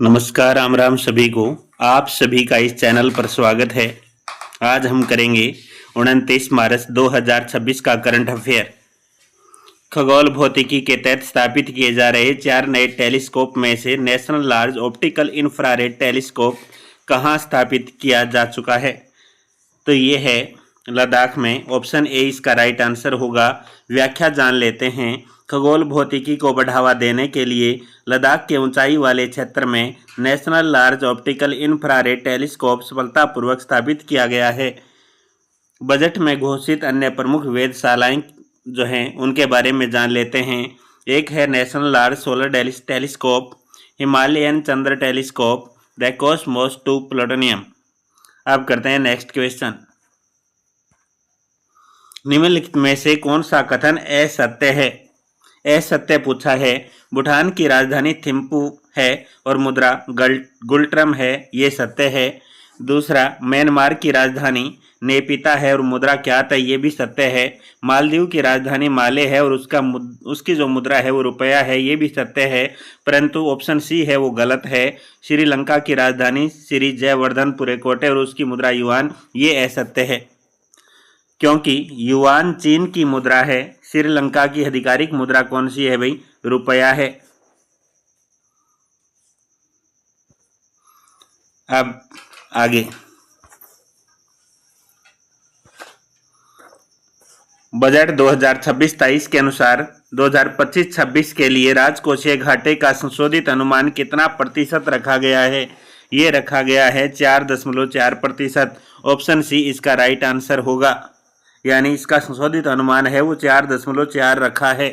नमस्कार, राम राम सभी को। आप सभी का इस चैनल पर स्वागत है। आज हम करेंगे 29 मार्च 2026 का करंट अफेयर। खगोल भौतिकी के तहत स्थापित किए जा रहे 4 नए टेलीस्कोप में से national large optical infrared telescope कहाँ स्थापित किया जा चुका है? तो ये है लद्दाख में। ऑप्शन ए इसका राइट आंसर होगा। व्याख्या जान लेते हैं। खगोल भौतिकी को बढ़ावा देने के लिए लद्दाख के ऊंचाई वाले क्षेत्र में national large optical infrared telescope सफलतापूर्वक स्थापित किया गया है। बजट में घोषित अन्य प्रमुख वेधशालाएं जो हैं उनके बारे में जान लेते हैं। एक है national large solar telescope, Himalayan Chandra telescope, the Cosmos 2 plutonium. अब करते हैं नेक्स्ट क्वेश्चन। निम्नलिखित में से कौन सा कथन असत्य है? असत्य पूछा है। भूटान की राजधानी थिम्पू है और मुद्रा गुल्ट्रम है, ये सत्य है। दूसरा, म्यांमार की राजधानी नेपिता है और मुद्रा क्यात है, ये भी सत्य है। मालदीव की राजधानी माले है और उसकी जो मुद्रा है वो रुपया है, ये भी सत्य है। परंतु ऑप्शन सी है वो गलत है। श्रीलंका की राजधानी श्री जयवर्धनपुरे और उसकी मुद्रा युआन, ये असत्य है क्योंकि युआन चीन की मुद्रा है। श्रीलंका की आधिकारिक मुद्रा कौन सी है भाई? रुपया है। अब आगे, बजट 2026-23 के अनुसार 2025-26 के लिए राजकोषीय घाटे का संशोधित अनुमान कितना प्रतिशत रखा गया है? ये रखा गया है 4.4%। ऑप्शन सी इसका राइट आंसर होगा, यानी इसका संशोधित अनुमान है वो 4.4 रखा है।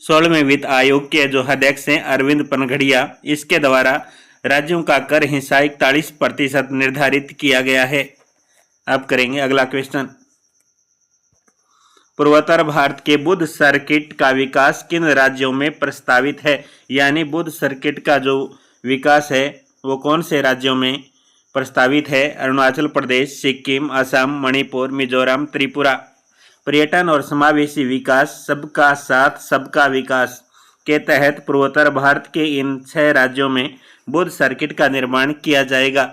16वें वित्त आयोग के जो अध्यक्ष हैं अरविंद पनघड़िया, इसके द्वारा राज्यों का कर हिस्सा 41% निर्धारित किया गया है। अब करेंगे अगला क्वेश्चन। पूर्वोत्तर भारत के बुद्ध सर्किट का विकास किन राज्यों में प्रस्तावित है? यानी बुद्ध सर्किट का जो विकास है वो कौन से राज्यों में प्रस्तावित है? अरुणाचल प्रदेश, सिक्किम, असम, मणिपुर, मिजोरम, त्रिपुरा। पर्यटन और समावेशी विकास, सबका साथ सबका विकास के तहत पूर्वोत्तर भारत के इन 6 राज्यों में बुद्ध सर्किट का निर्माण किया जाएगा।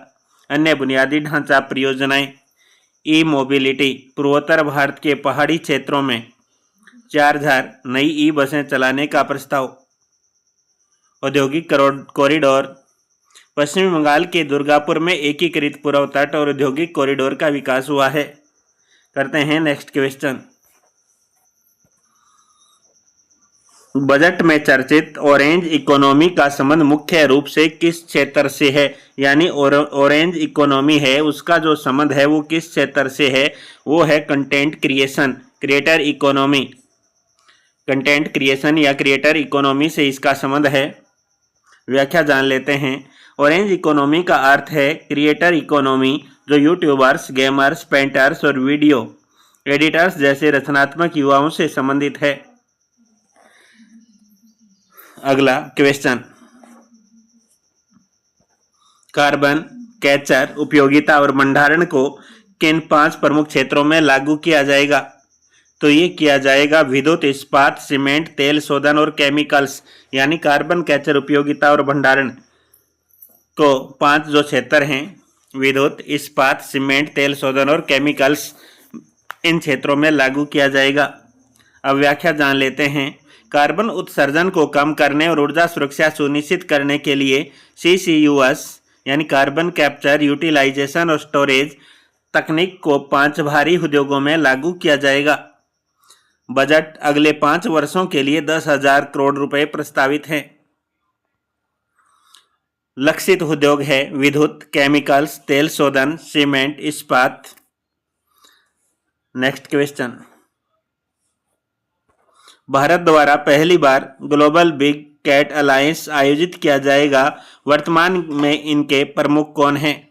अन्य बुनियादी ढांचा परियोजनाएं, ई मोबिलिटी, पूर्वोत्तर भारत के पहाड़ी क्षेत्रों में 4000 नई ई बसें चलाने का प्रस्ताव। औद्योगिक कॉरिडोर, पश्चिमी बंगाल के दुर्गापुर में एकीकृत पूर्व तट और औद्योगिक कॉरिडोर का विकास हुआ है। करते हैं नेक्स्ट क्वेश्चन। बजट में चर्चित ऑरेंज इकोनॉमी का संबंध मुख्य रूप से किस क्षेत्र से है? यानी ऑरेंज इकोनॉमी है उसका जो संबंध है वो किस क्षेत्र से है? वो है content creation, creator economy. Content creation या क्रिएटर इकोनॉमी से इसका संबंध है। व्याख्या जान लेते हैं। ऑरेंज इकोनॉमी का अर्थ है क्रिएटर इकोनॉमी, जो यूट्यूबर्स, गेमर्स, पेंटर्स और वीडियो एडिटर्स जैसे रचनात्मक युवाओं से संबंधित है। अगला क्वेश्चन। कार्बन कैचर, उपयोगिता और भंडारण को किन 5 प्रमुख क्षेत्रों में लागू किया जाएगा? तो ये किया जाएगा विद्युत, इस्पात, सीमेंट, तेल शोधन और केमिकल्स। यानी कार्बन कैचर, उपयोगिता और भंडारण को 5 जो क्षेत्र हैं, विद्युत, इस्पात, सीमेंट, तेल शोधन और केमिकल्स, इन क्षेत्रों में लागू किया जाएगा। अब व्याख्या जान लेते हैं। कार्बन उत्सर्जन को कम करने और ऊर्जा सुरक्षा सुनिश्चित करने के लिए CCUS यानी कार्बन कैप्चर, यूटिलाइजेशन और स्टोरेज तकनीक को 5 भारी उद्योगों में लागू किया जाएगा। बजट अगले 5 वर्षों के लिए 10,000 करोड़ रुपए प्रस्तावित हैं। लक्षित उद्योग है विद्युत, केमिकल्स, तेल शोधन, सीमेंट, इस्पात। Next question. भारत द्वारा पहली बार ग्लोबल बिग कैट अलायंस आयोजित किया जाएगा। वर्तमान में इनके प्रमुख कौन हैं?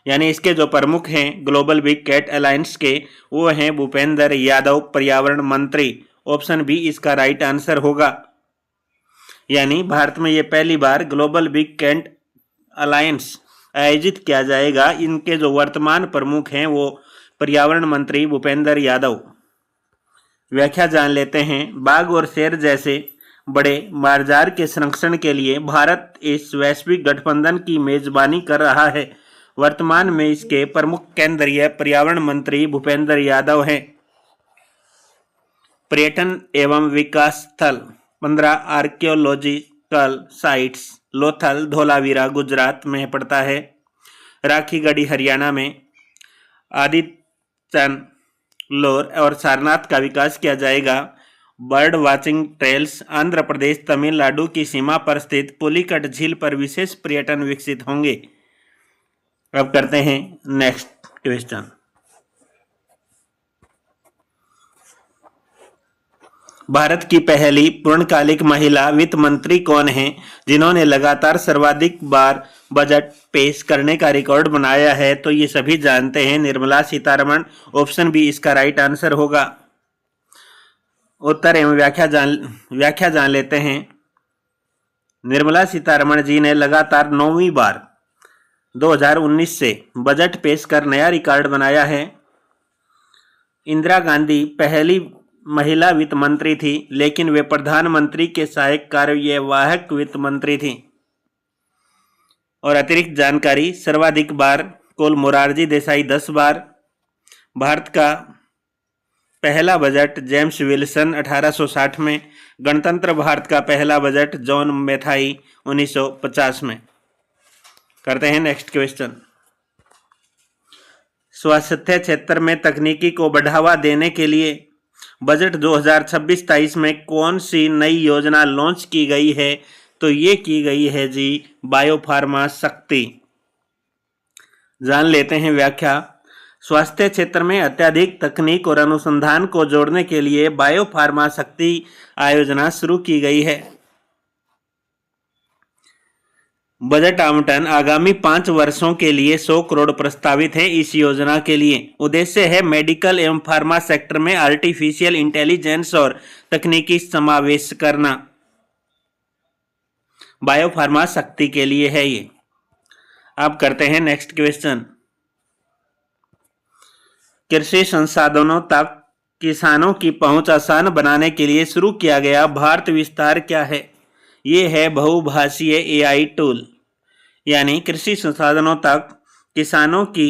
यानी इसके जो प्रमुख हैं ग्लोबल बिग कैट अलायंस के, वो हैं भूपेंद्र यादव, पर्यावरण मंत्री। ऑप्शन बी इसका राइट आंसर होगा। यानी भारत में ये पहली बार ग्लोबल बिग कैट अलायंस आयोजित किया जाएगा। इनके जो वर्तमान प्रमुख हैं वो पर्यावरण मंत्री भूपेंद्र यादव। व्याख्या जान लेते हैं। बाघ और शेर जैसे बड़े बाजार के संरक्षण के लिए भारत इस वैश्विक गठबंधन की मेजबानी कर रहा है। वर्तमान में इसके प्रमुख केंद्रीय पर्यावरण मंत्री भूपेंद्र यादव हैं। पर्यटन एवं विकास स्थल 15 आर्कियोलॉजिकल साइट्स लोथल धोलावीरा गुजरात में पड़ता है। राखीगढ़ी हरियाणा में, आदिचन लोर और सारनाथ का विकास किया जाएगा। Bird watching trails Andhra Pradesh Tamil Nadu की सीमा पर स्थित पुलिकट झील पर विशेष पर्यटन विकसित होंगे। अब करते हैं नेक्स्ट क्वेश्चन। भारत की पहली पूर्णकालिक महिला वित्त मंत्री कौन है जिन्होंने लगातार सर्वाधिक बार बजट पेश करने का रिकॉर्ड बनाया है? तो ये सभी जानते हैं, निर्मला सीतारमण। ऑप्शन बी इसका राइट आंसर होगा। उत्तर एवं व्याख्या जान लेते हैं। निर्मला सीतारमण जी ने लगातार 9वीं बार 2019 से बजट पेश कर नया रिकॉर्ड बनाया है। इंदिरा गांधी पहली महिला वित्त मंत्री थी, लेकिन वे प्रधानमंत्री के सहायक कार्यवाहक वित्त मंत्री थी। और अतिरिक्त जानकारी, सर्वाधिक बार कुल मोरारजी देसाई 10 बार। भारत का पहला बजट जेम्स विल्सन 1860 में। गणतंत्र भारत का पहला बजट जॉन मैथाई 1950 में। करते हैं नेक्स्ट क्वेश्चन। स्वास्थ्य क्षेत्र में तकनीकी को बढ़ावा देने के लिए बजट 2026-23 में कौन सी नई योजना लॉन्च की गई है? तो ये की गई है जी बायोफार्मा शक्ति। जान लेते हैं व्याख्या। स्वास्थ्य क्षेत्र में अत्यधिक तकनीक और अनुसंधान को जोड़ने के लिए बायोफार्मा शक्ति योजना शुरू की गई है। बजट आवंटन आगामी 5 वर्षों के लिए 100 करोड़ प्रस्तावित है। इस योजना के लिए उद्देश्य है मेडिकल एवं फार्मा सेक्टर में आर्टिफिशियल इंटेलिजेंस और तकनीकी समावेश करना। बायोफार्मा शक्ति के लिए है ये। अब करते हैं नेक्स्ट क्वेश्चन। कृषि संसाधनों तक किसानों की पहुंच आसान बनाने के लिए शुरू किया गया भारत विस्तार क्या है? ये है बहुभाषीय एआई टूल। यानी कृषि संसाधनों तक किसानों की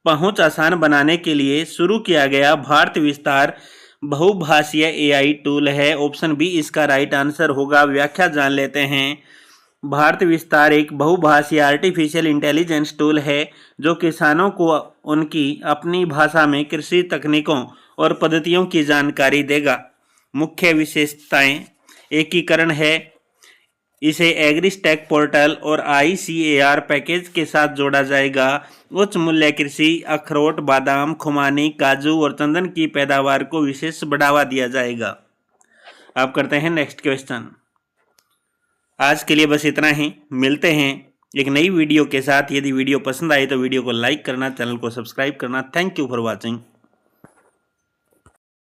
पहुंच आसान बनाने के लिए शुरू किया गया भारत विस्तार बहुभाषीय एआई टूल है। ऑप्शन बी इसका राइट आंसर होगा। व्याख्या जान लेते हैं। भारत विस्तार एक बहुभाषीय आर्टिफिशियल इंटेलिजेंस टूल है जो किसानों को उनकी अपनी भाषा में कृषि तकनीकों और पद्धतियों की जानकारी देगा। मुख्य विशेषताएं: एकीकरण है, इसे एग्रीस्टैक पोर्टल और ICAR पैकेज के साथ जोड़ा जाएगा। उच्च मूल्य कृषि, अखरोट, बादाम, खुमानी, काजू और चंदन की पैदावार को विशेष बढ़ावा दिया जाएगा। अब करते हैं नेक्स्ट क्वेश्चन। आज के लिए बस इतना ही। मिलते हैं एक नई वीडियो के साथ। यदि वीडियो पसंद आए तो वीडियो को लाइक करना, चैनल को सब्सक्राइब करना। Thank you for watching.